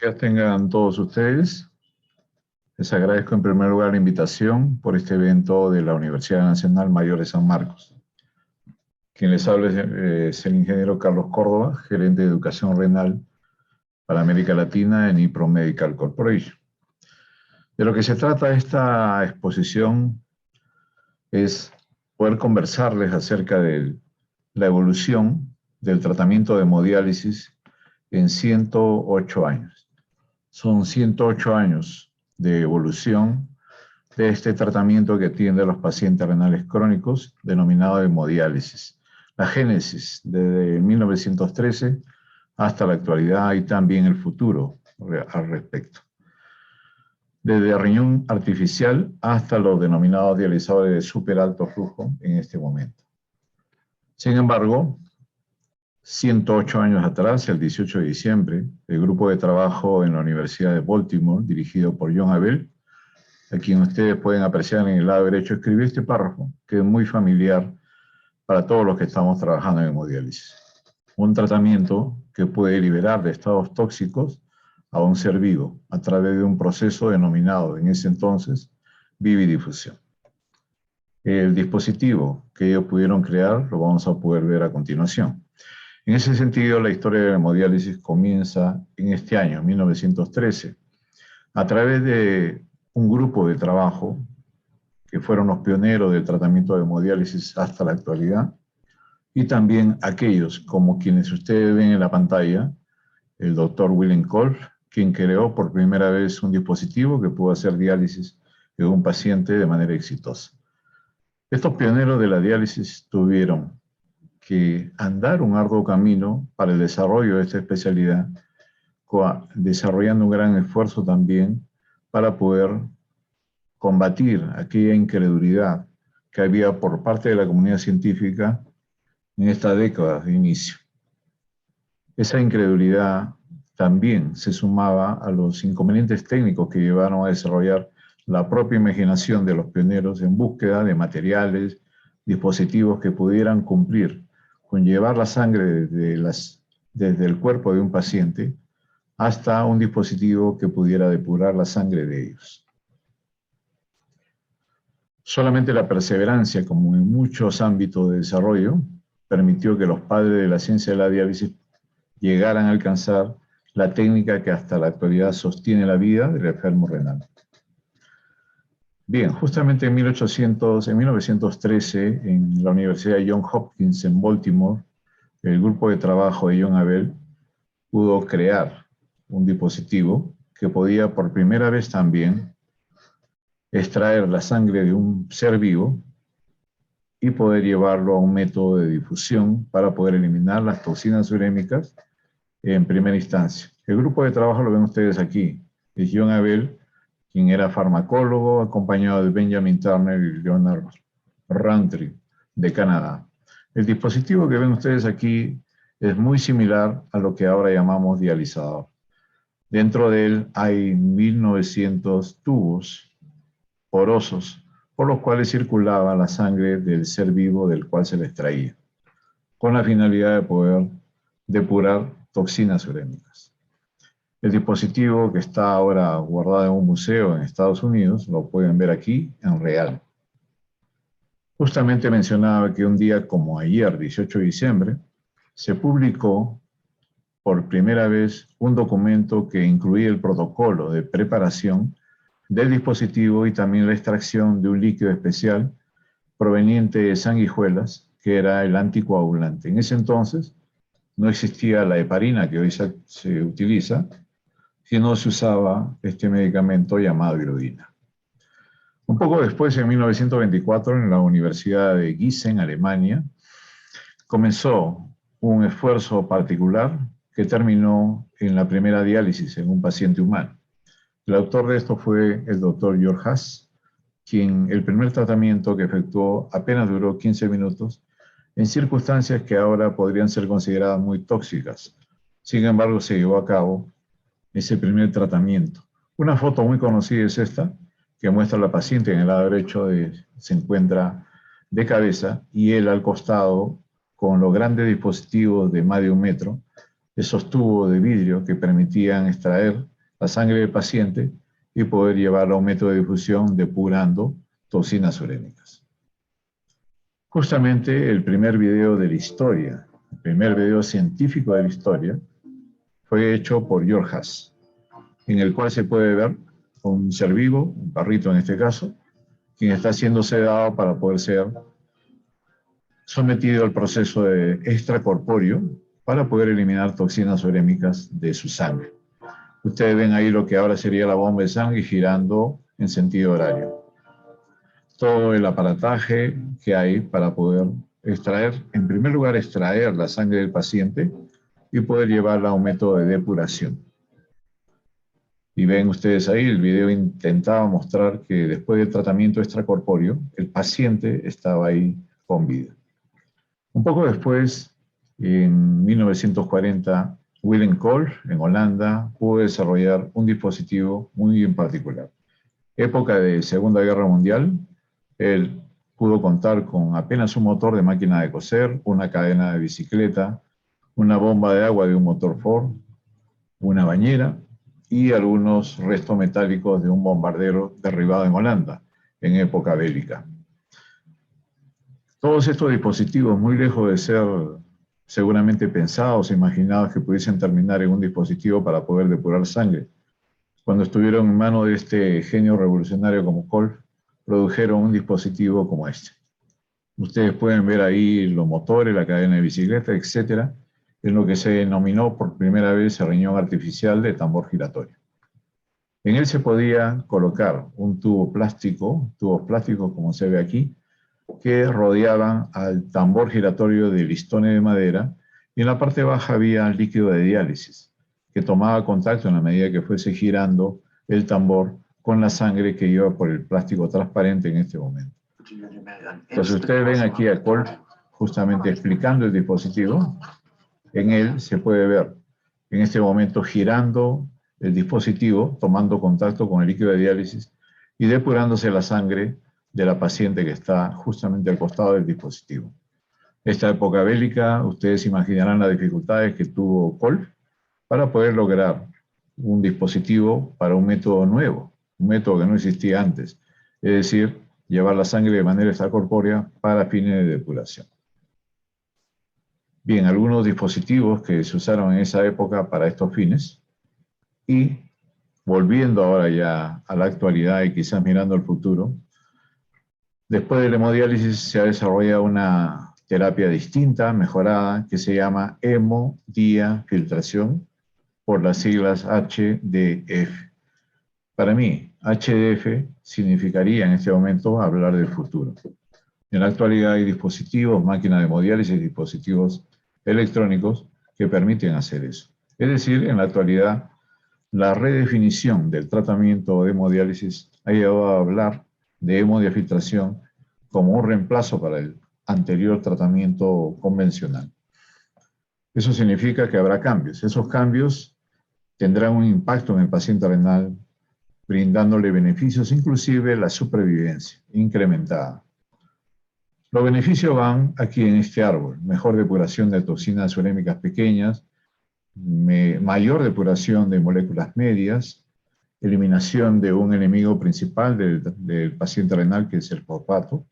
Días tengan todos ustedes. Les agradezco en primer lugar la invitación por este evento de la Universidad Nacional Mayor de San Marcos. Quien les habla es el ingeniero Carlos Córdoba, gerente de educación renal para América Latina en IPRO Medical Corporation. De lo que se trata esta exposición es poder conversarles acerca de la evolución del tratamiento de hemodiálisis en 108 años. Son 108 años de evolución de este tratamiento que atiende a los pacientes renales crónicos, denominado hemodiálisis. La génesis desde 1913 hasta la actualidad y también el futuro al respecto. Desde riñón artificial hasta los denominados dializadores de súper alto flujo en este momento. Sin embargo, 108 años atrás, el 18 de diciembre, el grupo de trabajo en la Universidad de Baltimore, dirigido por John Abel, a quien ustedes pueden apreciar en el lado derecho, escribió este párrafo, que es muy familiar para todos los que estamos trabajando en hemodiálisis. Un tratamiento que puede liberar de estados tóxicos a un ser vivo a través de un proceso denominado en ese entonces vividifusión. El dispositivo que ellos pudieron crear lo vamos a poder ver a continuación. En ese sentido, la historia de la hemodiálisis comienza en este año, 1913, a través de un grupo de trabajo que fueron los pioneros del tratamiento de hemodiálisis hasta la actualidad, y también aquellos como quienes ustedes ven en la pantalla, el doctor William Kolb, quien creó por primera vez un dispositivo que pudo hacer diálisis en un paciente de manera exitosa. Estos pioneros de la diálisis tuvieron que andar un arduo camino para el desarrollo de esta especialidad, desarrollando un gran esfuerzo también para poder combatir aquella incredulidad que había por parte de la comunidad científica en esta década de inicio. Esa incredulidad también se sumaba a los inconvenientes técnicos que llevaron a desarrollar la propia imaginación de los pioneros en búsqueda de materiales, dispositivos que pudieran cumplir con llevar la sangre desde el cuerpo de un paciente hasta un dispositivo que pudiera depurar la sangre de ellos. Solamente la perseverancia, como en muchos ámbitos de desarrollo, permitió que los padres de la ciencia de la diálisis llegaran a alcanzar la técnica que hasta la actualidad sostiene la vida del enfermo renal. Bien, justamente en 1913, en la Universidad de Johns Hopkins en Baltimore, el grupo de trabajo de John Abel pudo crear un dispositivo que podía por primera vez también extraer la sangre de un ser vivo y poder llevarlo a un método de difusión para poder eliminar las toxinas urémicas en primera instancia. El grupo de trabajo lo ven ustedes aquí, es John Abel, quien era farmacólogo, acompañado de Benjamin Turner y Leonard Rountree, de Canadá. El dispositivo que ven ustedes aquí es muy similar a lo que ahora llamamos dializador. Dentro de él hay 1900 tubos porosos, por los cuales circulaba la sangre del ser vivo del cual se le extraía, con la finalidad de poder depurar toxinas urémicas. El dispositivo que está ahora guardado en un museo en Estados Unidos, lo pueden ver aquí en real. Justamente mencionaba que un día como ayer, 18 de diciembre, se publicó por primera vez un documento que incluía el protocolo de preparación del dispositivo y también la extracción de un líquido especial proveniente de sanguijuelas, que era el anticoagulante. En ese entonces no existía la heparina que hoy se utiliza, sino se usaba este medicamento llamado iodina. Un poco después, en 1924, en la Universidad de Gießen, Alemania, comenzó un esfuerzo particular que terminó en la primera diálisis en un paciente humano. El autor de esto fue el doctor George Haas, quien el primer tratamiento que efectuó apenas duró 15 minutos en circunstancias que ahora podrían ser consideradas muy tóxicas. Sin embargo, se llevó a cabo ese primer tratamiento. Una foto muy conocida es esta, que muestra a la paciente en el lado derecho, se encuentra de cabeza y él al costado con los grandes dispositivos de más de 1 metro esos tubos de vidrio que permitían extraer la sangre del paciente y poder llevarlo a un método de difusión depurando toxinas urémicas. Justamente el primer video de la historia, el primer video científico de la historia, fue hecho por George Haas, en el cual se puede ver un ser vivo, un perrito en este caso, quien está siendo sedado para poder ser sometido al proceso de extracorpóreo para poder eliminar toxinas urémicas de su sangre. Ustedes ven ahí lo que ahora sería la bomba de sangre girando en sentido horario. Todo el aparataje que hay para poder extraer, en primer lugar, extraer la sangre del paciente y poder llevarla a un método de depuración. Y ven ustedes ahí, el video intentaba mostrar que después del tratamiento extracorpóreo, el paciente estaba ahí con vida. Un poco después, en 1940, Willem Kolff, en Holanda, pudo desarrollar un dispositivo muy en particular. Época de Segunda Guerra Mundial, él pudo contar con apenas un motor de máquina de coser, una cadena de bicicleta, una bomba de agua de un motor Ford, una bañera y algunos restos metálicos de un bombardero derribado en Holanda en época bélica. Todos estos dispositivos, muy lejos de ser seguramente pensados, imaginados que pudiesen terminar en un dispositivo para poder depurar sangre, cuando estuvieron en manos de este genio revolucionario como Kolff, produjeron un dispositivo como este. Ustedes pueden ver ahí los motores, la cadena de bicicleta, etcétera, en lo que se denominó por primera vez el riñón artificial de tambor giratorio. En él se podía colocar un tubo plástico, tubos plásticos como se ve aquí, que rodeaban al tambor giratorio de listones de madera, y en la parte baja había líquido de diálisis, que tomaba contacto en la medida que fuese girando el tambor con la sangre que iba por el plástico transparente en este momento. Entonces ustedes ven aquí a Kolff justamente explicando el dispositivo. En él se puede ver en este momento girando el dispositivo, tomando contacto con el líquido de diálisis y depurándose la sangre de la paciente que está justamente al costado del dispositivo. Esta época bélica, ustedes imaginarán las dificultades que tuvo Kolff para poder lograr un dispositivo para un método nuevo, un método que no existía antes, es decir, llevar la sangre de manera extracorpórea para fines de depuración. Bien, algunos dispositivos que se usaron en esa época para estos fines, y volviendo ahora ya a la actualidad y quizás mirando al futuro, después de la hemodiálisis se ha desarrollado una terapia distinta, mejorada, que se llama hemodiafiltración, por las siglas HDF. Para mí, HDF significaría en este momento hablar del futuro. En la actualidad hay dispositivos, máquinas de hemodiálisis, dispositivos electrónicos que permiten hacer eso. Es decir, en la actualidad, la redefinición del tratamiento de hemodiálisis ha llevado a hablar de hemodiafiltración como un reemplazo para el anterior tratamiento convencional. Eso significa que habrá cambios. Esos cambios tendrán un impacto en el paciente renal, brindándole beneficios, inclusive la supervivencia incrementada. Los beneficios van aquí en este árbol: mejor depuración de toxinas urémicas pequeñas, mayor depuración de moléculas medias, eliminación de un enemigo principal del paciente renal, que es el fosfato,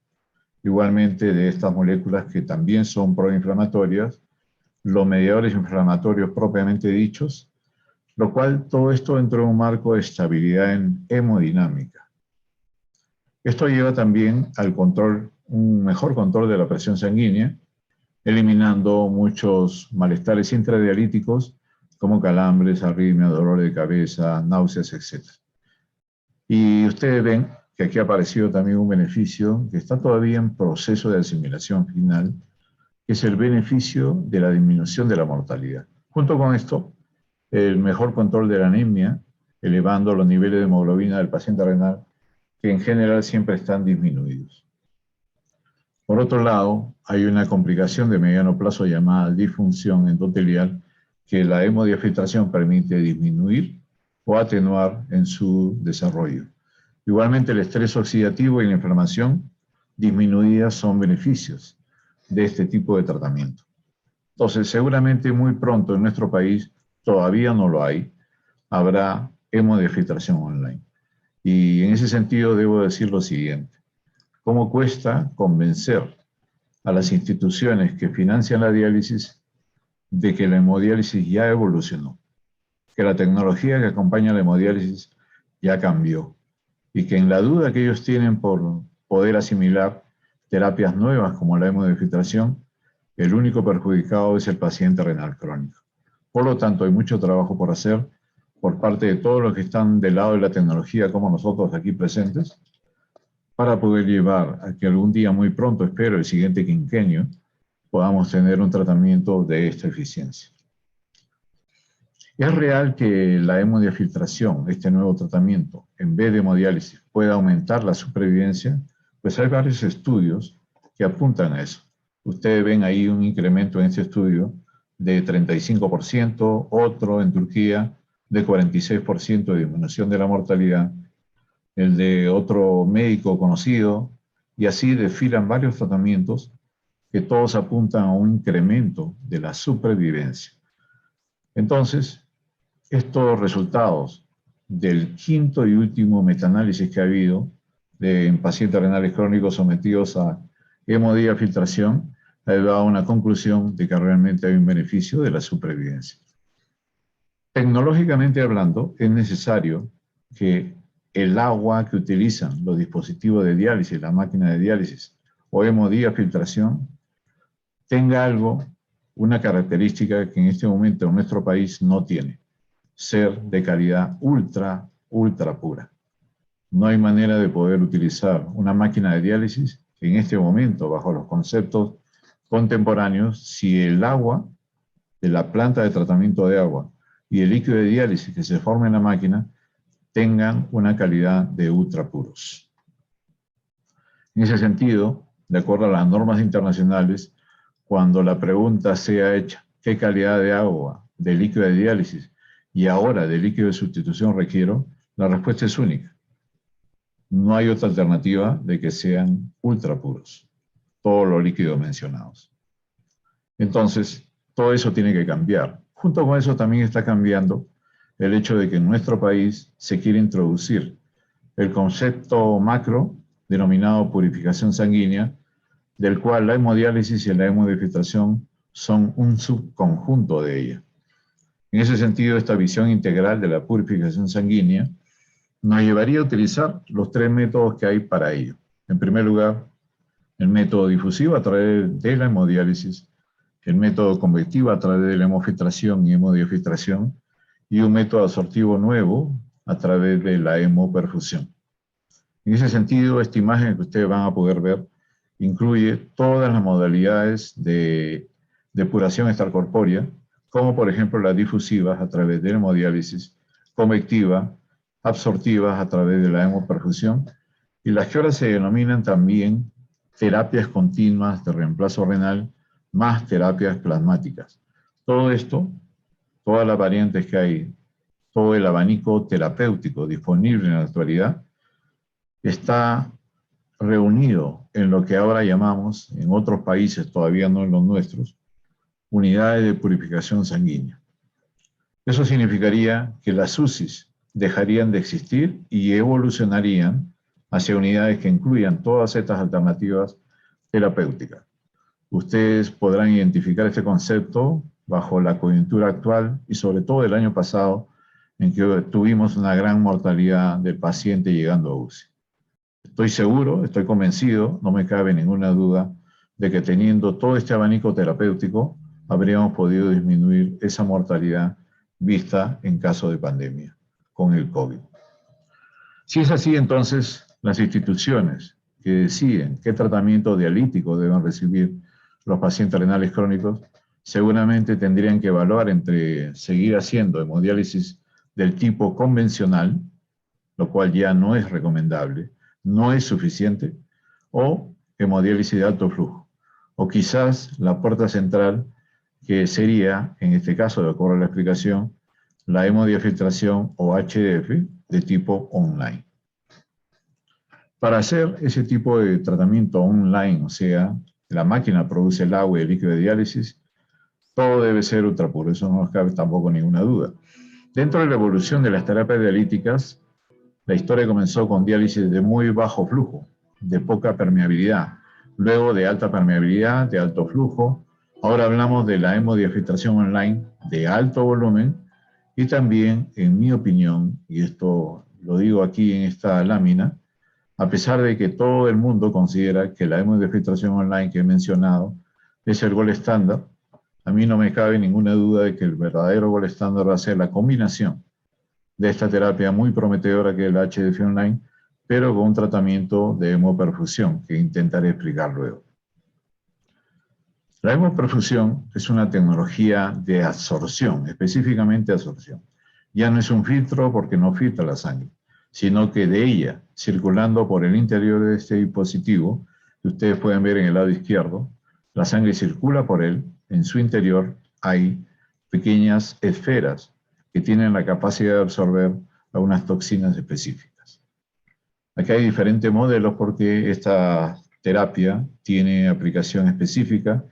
igualmente de estas moléculas que también son proinflamatorias, los mediadores inflamatorios propiamente dichos, lo cual todo esto dentro de un marco de estabilidad en hemodinámica. Esto lleva también al control, un mejor control de la presión sanguínea, eliminando muchos malestares intradialíticos como calambres, arritmias, dolores de cabeza, náuseas, etc. Y ustedes ven que aquí ha aparecido también un beneficio que está todavía en proceso de asimilación final, que es el beneficio de la disminución de la mortalidad. Junto con esto, el mejor control de la anemia, elevando los niveles de hemoglobina del paciente renal, que en general siempre están disminuidos. Por otro lado, hay una complicación de mediano plazo llamada disfunción endotelial, que la hemodiafiltración permite disminuir o atenuar en su desarrollo. Igualmente, el estrés oxidativo y la inflamación disminuidas son beneficios de este tipo de tratamiento. Entonces, seguramente muy pronto en nuestro país, todavía no lo hay, habrá hemodiafiltración online. Y en ese sentido debo decir lo siguiente. ¿Cómo cuesta convencer a las instituciones que financian la diálisis de que la hemodiálisis ya evolucionó, que la tecnología que acompaña la hemodiálisis ya cambió y que en la duda que ellos tienen por poder asimilar terapias nuevas como la hemodiafiltración, el único perjudicado es el paciente renal crónico? Por lo tanto, hay mucho trabajo por hacer por parte de todos los que están del lado de la tecnología, como nosotros aquí presentes, para poder llevar a que algún día muy pronto, espero el siguiente quinquenio, podamos tener un tratamiento de esta eficiencia. ¿Es real que la hemodiafiltración, este nuevo tratamiento, en vez de hemodiálisis, pueda aumentar la supervivencia? Pues hay varios estudios que apuntan a eso. Ustedes ven ahí un incremento en este estudio de 35%, otro en Turquía de 46% de disminución de la mortalidad, el de otro médico conocido, y así desfilan varios tratamientos que todos apuntan a un incremento de la supervivencia. Entonces, estos resultados del quinto y último metaanálisis que ha habido en pacientes renales crónicos sometidos a hemodiafiltración ha llevado a una conclusión de que realmente hay un beneficio de la supervivencia. Tecnológicamente hablando, es necesario que el agua que utilizan los dispositivos de diálisis, la máquina de diálisis o hemodiafiltración, tenga algo, una característica que en este momento en nuestro país no tiene: ser de calidad ultra pura. No hay manera de poder utilizar una máquina de diálisis en este momento, bajo los conceptos contemporáneos, si el agua de la planta de tratamiento de agua y el líquido de diálisis que se forma en la máquina tengan una calidad de ultra puros. En ese sentido, de acuerdo a las normas internacionales, cuando la pregunta sea hecha, ¿qué calidad de agua, de líquido de diálisis y ahora de líquido de sustitución requiero?, la respuesta es única. No hay otra alternativa de que sean ultra puros, todos los líquidos mencionados. Entonces, todo eso tiene que cambiar. Junto con eso también está cambiando el hecho de que en nuestro país se quiere introducir el concepto macro denominado purificación sanguínea, del cual la hemodiálisis y la hemodiafiltración son un subconjunto de ella. En ese sentido, esta visión integral de la purificación sanguínea nos llevaría a utilizar los tres métodos que hay para ello. En primer lugar, el método difusivo a través de la hemodiálisis, el método convectivo a través de la hemofiltración y hemodiafiltración, y un método absortivo nuevo a través de la hemoperfusión. En ese sentido, esta imagen que ustedes van a poder ver incluye todas las modalidades de depuración extracorpórea, como por ejemplo las difusivas a través de la hemodiálisis, convectiva, absortivas a través de la hemoperfusión, y las que ahora se denominan también terapias continuas de reemplazo renal más terapias plasmáticas. Todo esto, todas las variantes que hay, todo el abanico terapéutico disponible en la actualidad, está reunido en lo que ahora llamamos, en otros países, todavía no en los nuestros, unidades de purificación sanguínea. Eso significaría que las UCIs dejarían de existir y evolucionarían hacia unidades que incluyan todas estas alternativas terapéuticas. Ustedes podrán identificar este concepto bajo la coyuntura actual y sobre todo el año pasado, en que tuvimos una gran mortalidad de pacientes llegando a UCI. Estoy seguro, estoy convencido, no me cabe ninguna duda, de que teniendo todo este abanico terapéutico, habríamos podido disminuir esa mortalidad vista en caso de pandemia con el COVID. Si es así, entonces, las instituciones que deciden qué tratamiento dialítico deben recibir los pacientes renales crónicos, seguramente tendrían que evaluar entre seguir haciendo hemodiálisis del tipo convencional, lo cual ya no es recomendable, no es suficiente, o hemodiálisis de alto flujo, o quizás la puerta central, que sería, en este caso, de acuerdo a la explicación, la hemodiafiltración o HDF de tipo online. Para hacer ese tipo de tratamiento online, o sea, la máquina produce el agua y el líquido de diálisis, Todo debe ser ultrapuro, eso no nos cabe tampoco ninguna duda. Dentro de la evolución de las terapias dialíticas, la historia comenzó con diálisis de muy bajo flujo, de poca permeabilidad, luego de alta permeabilidad, de alto flujo. Ahora hablamos de la hemodiafiltración online de alto volumen y también, en mi opinión, y esto lo digo aquí en esta lámina, a pesar de que todo el mundo considera que la hemodiafiltración online que he mencionado es el gol estándar, a mí no me cabe ninguna duda de que el verdadero gol estándar va a ser la combinación de esta terapia muy prometedora que es el HDF online, pero con un tratamiento de hemoperfusión que intentaré explicar luego. La hemoperfusión es una tecnología de absorción, específicamente absorción. Ya no es un filtro porque no filtra la sangre, sino que de ella, circulando por el interior de este dispositivo, que ustedes pueden ver en el lado izquierdo, la sangre circula por él, en su interior hay pequeñas esferas que tienen la capacidad de absorber algunas toxinas específicas. Aquí hay diferentes modelos porque esta terapia tiene aplicación específica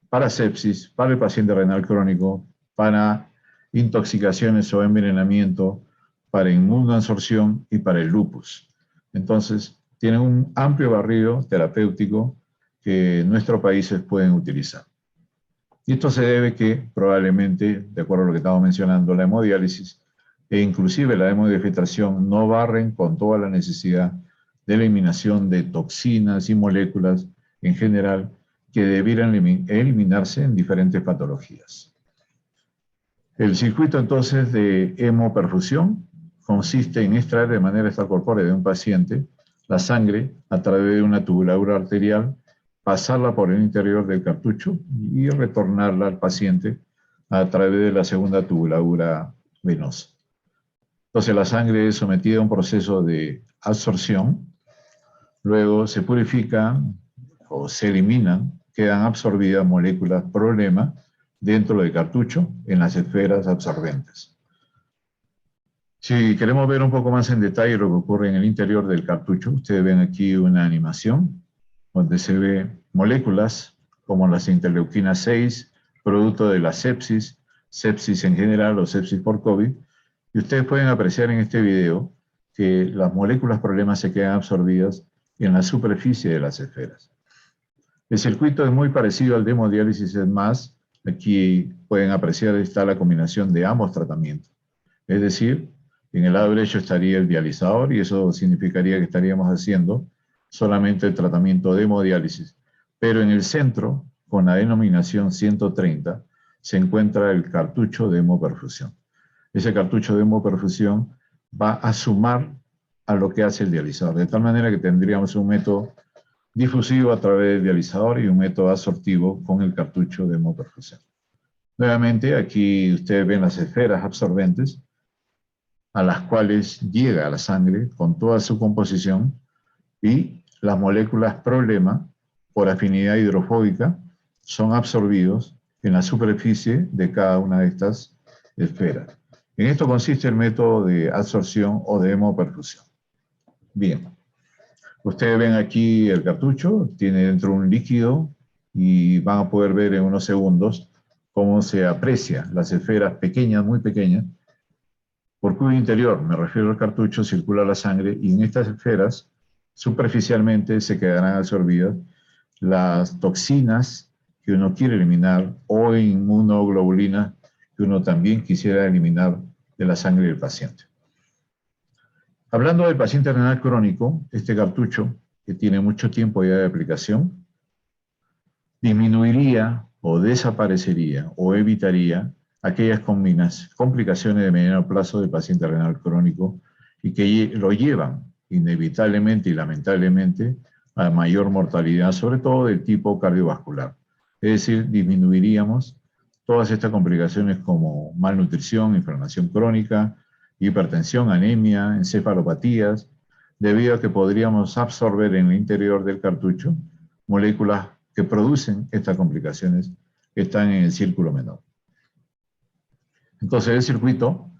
para sepsis, para el paciente renal crónico, para intoxicaciones o envenenamiento, para inmunoabsorción y para el lupus. Entonces, tienen un amplio barrido terapéutico que nuestros países pueden utilizar. Y esto se debe que probablemente, de acuerdo a lo que estamos mencionando, la hemodiálisis e inclusive la hemodiafiltración no barren con toda la necesidad de eliminación de toxinas y moléculas en general que debieran eliminarse en diferentes patologías. El circuito entonces de hemoperfusión consiste en extraer de manera extracorpórea de un paciente la sangre a través de una tubuladura arterial, pasarla por el interior del cartucho y retornarla al paciente a través de la segunda tubuladura venosa. Entonces la sangre es sometida a un proceso de absorción, luego se purifican o se eliminan, quedan absorbidas moléculas problema dentro del cartucho en las esferas absorbentes. Si queremos ver un poco más en detalle lo que ocurre en el interior del cartucho, ustedes ven aquí una animación donde se ve moléculas como las interleuquinas 6, producto de la sepsis, sepsis en general o sepsis por COVID, y ustedes pueden apreciar en este video que las moléculas problemas se quedan absorbidas en la superficie de las esferas. El circuito es muy parecido al de hemodiálisis, es más, aquí pueden apreciar está la combinación de ambos tratamientos. Es decir, en el lado derecho estaría el dializador y eso significaría que estaríamos haciendo solamente el tratamiento de hemodiálisis. Pero en el centro, con la denominación 130, se encuentra el cartucho de hemoperfusión. Ese cartucho de hemoperfusión va a sumar a lo que hace el dializador, de tal manera que tendríamos un método difusivo a través del dializador y un método absortivo con el cartucho de hemoperfusión. Nuevamente, aquí ustedes ven las esferas absorbentes a las cuales llega la sangre con toda su composición y las moléculas problema, por afinidad hidrofóbica, son absorbidos en la superficie de cada una de estas esferas. En esto consiste el método de absorción o de hemoperfusión. Bien, ustedes ven aquí el cartucho, tiene dentro un líquido y van a poder ver en unos segundos cómo se aprecia las esferas pequeñas, muy pequeñas, por cuyo interior, me refiero al cartucho, circula la sangre y en estas esferas superficialmente se quedarán absorbidas las toxinas que uno quiere eliminar o inmunoglobulinas que uno también quisiera eliminar de la sangre del paciente. Hablando del paciente renal crónico, este cartucho, que tiene mucho tiempo ya de aplicación, disminuiría o desaparecería o evitaría aquellas complicaciones de mediano plazo del paciente renal crónico y que lo llevan inevitablemente y lamentablemente a mayor mortalidad, sobre todo del tipo cardiovascular. Es decir, disminuiríamos todas estas complicaciones como malnutrición, inflamación crónica, hipertensión, anemia, encefalopatías, debido a que podríamos absorber en el interior del cartucho moléculas que producen estas complicaciones que están en el círculo menor. Entonces, el circuito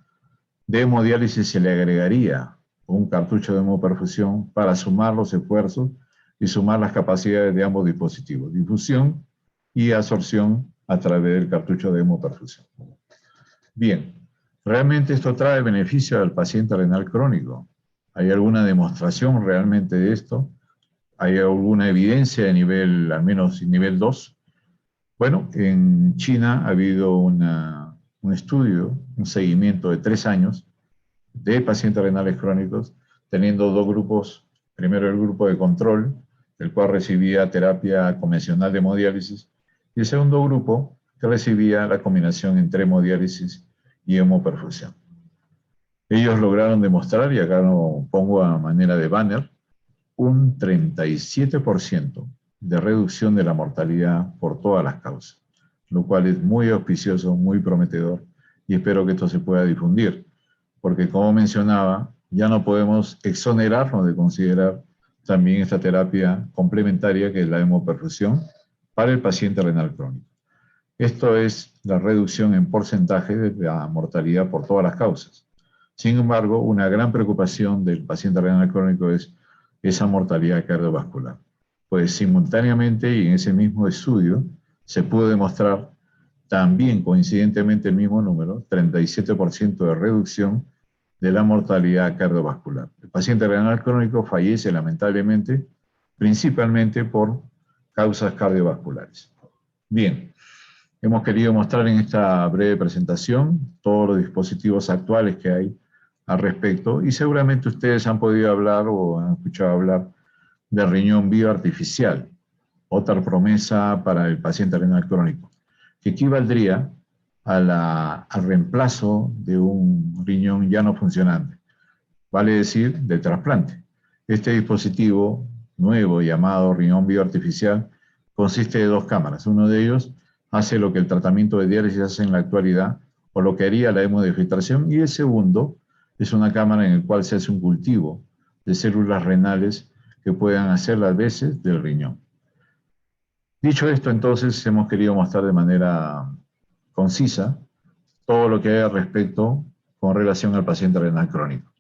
de hemodiálisis se le agregaría un cartucho de hemoperfusión para sumar los esfuerzos y sumar las capacidades de ambos dispositivos, difusión y absorción a través del cartucho de hemoperfusión. Bien, ¿realmente esto trae beneficio al paciente renal crónico? ¿Hay alguna demostración realmente de esto? ¿Hay alguna evidencia de nivel, al menos nivel 2? Bueno, en China ha habido un estudio, un seguimiento de 3 años de pacientes renales crónicos, teniendo dos grupos. Primero el grupo de control, el cual recibía terapia convencional de hemodiálisis, y el segundo grupo que recibía la combinación entre hemodiálisis y hemoperfusión. Ellos lograron demostrar, y acá lo pongo a manera de banner, un 37% de reducción de la mortalidad por todas las causas, lo cual es muy auspicioso, muy prometedor, y espero que esto se pueda difundir, porque como mencionaba, ya no podemos exonerarnos de considerar también esta terapia complementaria que es la hemoperfusión para el paciente renal crónico. Esto es la reducción en porcentaje de la mortalidad por todas las causas. Sin embargo, una gran preocupación del paciente renal crónico es esa mortalidad cardiovascular. Pues simultáneamente y en ese mismo estudio se pudo demostrar también coincidentemente el mismo número, 37% de reducción de la mortalidad cardiovascular. El paciente renal crónico fallece lamentablemente principalmente por causas cardiovasculares. Bien, hemos querido mostrar en esta breve presentación todos los dispositivos actuales que hay al respecto, y seguramente ustedes han podido hablar o han escuchado hablar de riñón bioartificial, otra promesa para el paciente renal crónico, que equivaldría al reemplazo de un riñón ya no funcionante, vale decir, del trasplante. Este dispositivo nuevo llamado riñón bioartificial consiste de dos cámaras. Uno de ellos hace lo que el tratamiento de diálisis hace en la actualidad, o lo que haría la hemodifiltración, y el segundo es una cámara en la cual se hace un cultivo de células renales que puedan hacer las veces del riñón. Dicho esto, entonces, hemos querido mostrar de manera concisa todo lo que hay al respecto con relación al paciente renal crónico.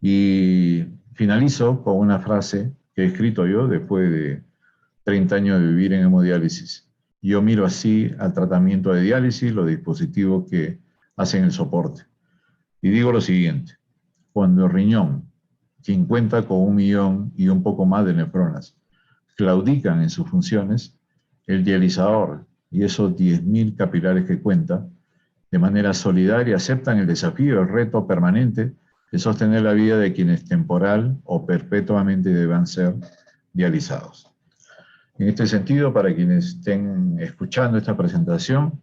Y finalizo con una frase que he escrito yo después de 30 años de vivir en hemodiálisis. Yo miro así al tratamiento de diálisis, los dispositivos que hacen el soporte. Y digo lo siguiente: cuando el riñón, quien cuenta con 1 millón y un poco más de nefronas, claudican en sus funciones, el dializador y esos 10.000 capilares que cuenta, de manera solidaria aceptan el desafío, el reto permanente de sostener la vida de quienes temporal o perpetuamente deban ser dializados. En este sentido, para quienes estén escuchando esta presentación,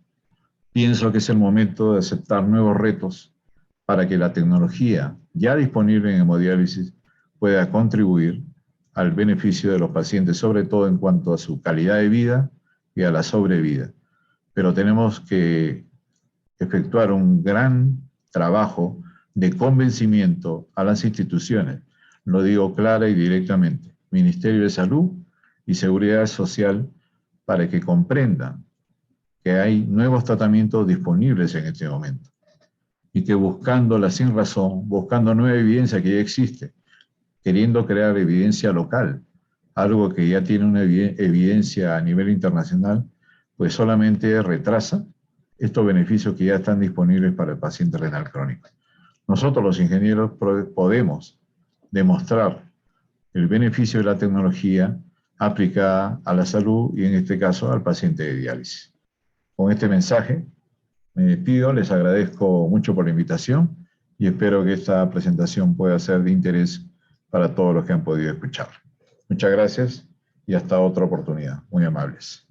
pienso que es el momento de aceptar nuevos retos para que la tecnología ya disponible en hemodiálisis pueda contribuir al beneficio de los pacientes, sobre todo en cuanto a su calidad de vida y a la sobrevida. Pero tenemos que efectuar un gran trabajo de convencimiento a las instituciones, lo digo clara y directamente, Ministerio de Salud y Seguridad Social, para que comprendan que hay nuevos tratamientos disponibles en este momento y que buscando la sin razón, buscando nueva evidencia que ya existe, queriendo crear evidencia local, algo que ya tiene una evidencia a nivel internacional, pues solamente retrasa estos beneficios que ya están disponibles para el paciente renal crónico. Nosotros los ingenieros podemos demostrar el beneficio de la tecnología aplicada a la salud y en este caso al paciente de diálisis. Con este mensaje me despido, les agradezco mucho por la invitación y espero que esta presentación pueda ser de interés para todos los que han podido escuchar. Muchas gracias y hasta otra oportunidad. Muy amables.